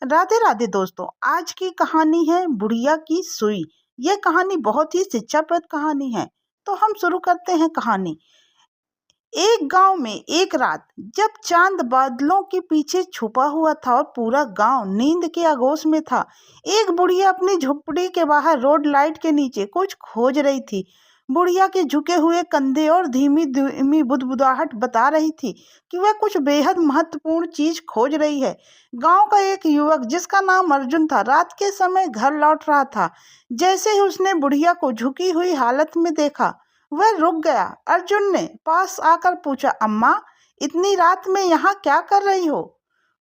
राधे राधे दोस्तों। आज की कहानी है बुढ़िया की सुई। यह कहानी बहुत ही शिक्षाप्रद कहानी है। तो हम शुरू करते हैं कहानी। एक गांव में एक रात, जब चांद बादलों के पीछे छुपा हुआ था और पूरा गांव नींद के आगोश में था, एक बुढ़िया अपनी झुपड़ी के बाहर रोड लाइट के नीचे कुछ खोज रही थी। बुढ़िया के झुके हुए कंधे और धीमी धीमी बुदबुदाहट बता रही थी कि वह कुछ बेहद महत्वपूर्ण चीज खोज रही है। गांव का एक युवक जिसका नाम अर्जुन था, रात के समय घर लौट रहा था। जैसे ही उसने बुढ़िया को झुकी हुई हालत में देखा, वह रुक गया। अर्जुन ने पास आकर पूछा, अम्मा, इतनी रात में यहाँ क्या कर रही हो?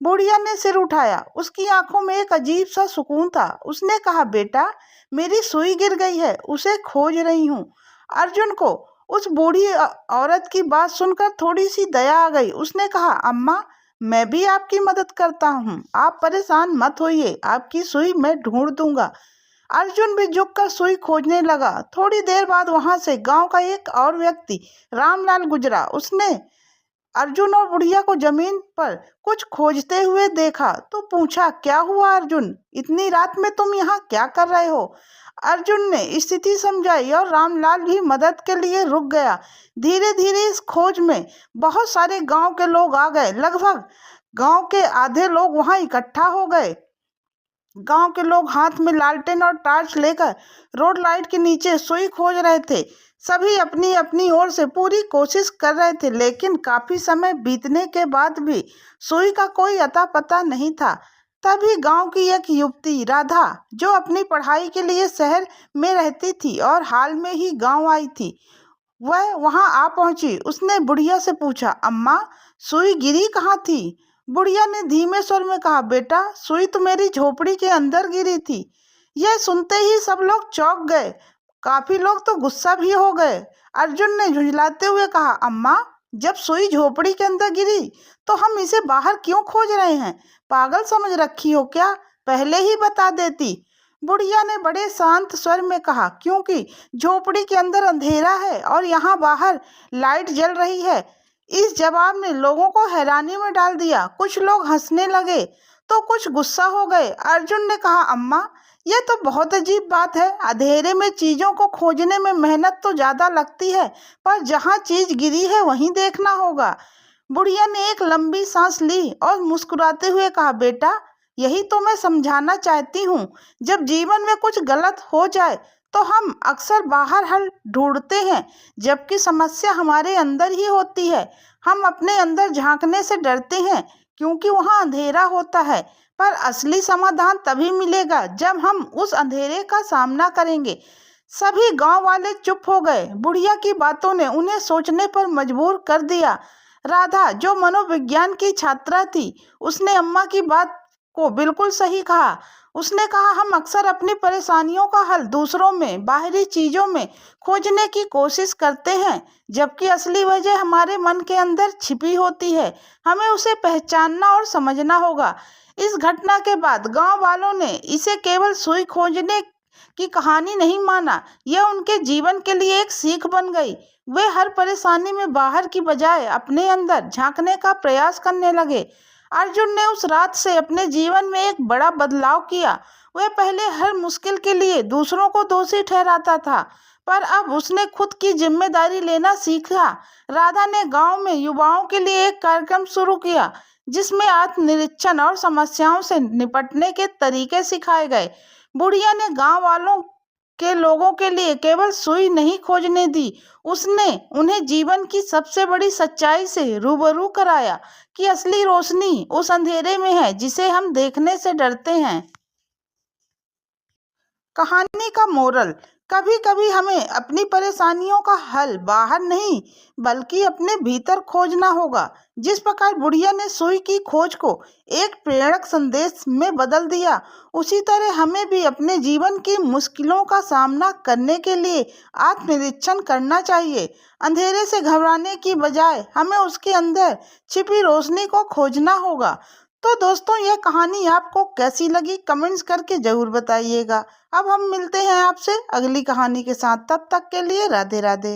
बुढ़िया ने सिर उठाया। उसकी आंखों में एक अजीब सा सुकून था। उसने कहा, बेटा, मेरी सुई गिर गई है, उसे खोज रही हूँ। अर्जुन को उस बूढ़ी औरत की बात सुनकर थोड़ी सी दया आ गई। उसने कहा, अम्मा, मैं भी आपकी मदद करता हूँ, आप परेशान मत होइए, आपकी सुई मैं ढूंढ दूंगा। अर्जुन भी झुककर सुई खोजने लगा। थोड़ी देर बाद वहां से गांव का एक और व्यक्ति रामलाल गुजरा। उसने अर्जुन और बुढ़िया को जमीन पर कुछ खोजते हुए देखा तो पूछा, क्या हुआ अर्जुन, इतनी रात में तुम यहाँ क्या कर रहे हो? अर्जुन ने स्थिति समझाई और रामलाल भी मदद के लिए रुक गया। धीरे धीरे इस खोज में बहुत सारे गांव के लोग आ गए। लगभग गांव के आधे लोग वहां इकट्ठा हो गए। गांव के लोग हाथ में लालटेन और टॉर्च लेकर रोड लाइट के नीचे सुई खोज रहे थे। सभी अपनी अपनी ओर से पूरी कोशिश कर रहे थे, लेकिन काफी समय बीतने के बाद भी सुई का कोई अता पता नहीं था। तभी गांव की एक युवती राधा, जो अपनी पढ़ाई के लिए शहर में रहती थी और हाल में ही गांव आई थी, वह वहां आ पहुंची। उसने बुढ़िया से पूछा, अम्मा, सुई गिरी कहाँ थी? बुढ़िया ने धीमे स्वर में कहा, बेटा, सुई तो मेरी झोपड़ी के अंदर गिरी थी। यह सुनते ही सब लोग चौंक गए। काफी लोग तो गुस्सा भी हो गए। अर्जुन ने झुंझलाते हुए कहा, अम्मा, जब सुई झोपड़ी के अंदर गिरी तो हम इसे बाहर क्यों खोज रहे हैं? पागल समझ रखी हो क्या? पहले ही बता देती। बुढ़िया ने बड़े शांत स्वर में कहा, क्योंकि झोपड़ी के अंदर अंधेरा है और यहाँ बाहर लाइट जल रही है। इस जवाब ने लोगों को हैरानी में डाल दिया। कुछ लोग हंसने लगे तो कुछ गुस्सा हो गए। अर्जुन ने कहा, अम्मा, यह तो बहुत अजीब बात है। अंधेरे में चीजों को खोजने में मेहनत तो ज्यादा लगती है, पर जहाँ चीज गिरी है वहीं देखना होगा। बुढ़िया ने एक लंबी सांस ली और मुस्कुराते हुए कहा, बेटा, यही तो मैं समझाना चाहती हूँ। जब जीवन में कुछ गलत हो जाए तो हम अक्सर बाहर हल ढूंढते हैं, जबकि समस्या हमारे अंदर ही होती है। हम अपने अंदर झांकने से डरते हैं क्योंकि वहाँ अंधेरा होता है, पर असली समाधान तभी मिलेगा जब हम उस अंधेरे का सामना करेंगे। सभी गांव वाले चुप हो गए। बुढ़िया की बातों ने उन्हें सोचने पर मजबूर कर दिया। राधा, जो मनोविज्ञान की छात्रा थी, उसने अम्मा की बात को बिल्कुल सही कहा। उसने कहा, हम अक्सर अपनी परेशानियों का हल दूसरों में, बाहरी चीजों में खोजने की कोशिश करते हैं, जबकि असली वजह हमारे मन के अंदर छिपी होती है। हमें उसे पहचानना और समझना होगा। इस घटना के बाद गांव वालों ने इसे केवल सुई खोजने की कहानी नहीं माना, यह उनके जीवन के लिए एक सीख बन गई। वे हर परेशानी में बाहर की बजाय अपने अंदर झांकने का प्रयास करने लगे। अर्जुन ने उस रात से अपने जीवन में एक बड़ा बदलाव किया। वह पहले हर मुश्किल के लिए दूसरों को दोषी ठहराता था, पर अब उसने खुद की जिम्मेदारी लेना सीखा। राधा ने गांव में युवाओं के लिए एक कार्यक्रम शुरू किया, जिसमें आत्मनिरीक्षण और समस्याओं से निपटने के तरीके सिखाए गए। बुढ़िया ने गांव वालों के लोगों के लिए केवल सुई नहीं खोजने दी, उसने उन्हें जीवन की सबसे बड़ी सच्चाई से रूबरू कराया कि असली रोशनी उस अंधेरे में है जिसे हम देखने से डरते हैं। कहानी का मोरल, कभी कभी हमें अपनी परेशानियों का हल बाहर नहीं बल्कि अपने भीतर खोजना होगा। जिस प्रकार बुढ़िया ने सुई की खोज को एक प्रेरक संदेश में बदल दिया, उसी तरह हमें भी अपने जीवन की मुश्किलों का सामना करने के लिए आत्मनिरीक्षण करना चाहिए। अंधेरे से घबराने की बजाय हमें उसके अंदर छिपी रोशनी को खोजना होगा। तो दोस्तों, यह कहानी आपको कैसी लगी, कमेंट्स करके जरूर बताइएगा। अब हम मिलते हैं आपसे अगली कहानी के साथ। तब तक के लिए राधे राधे।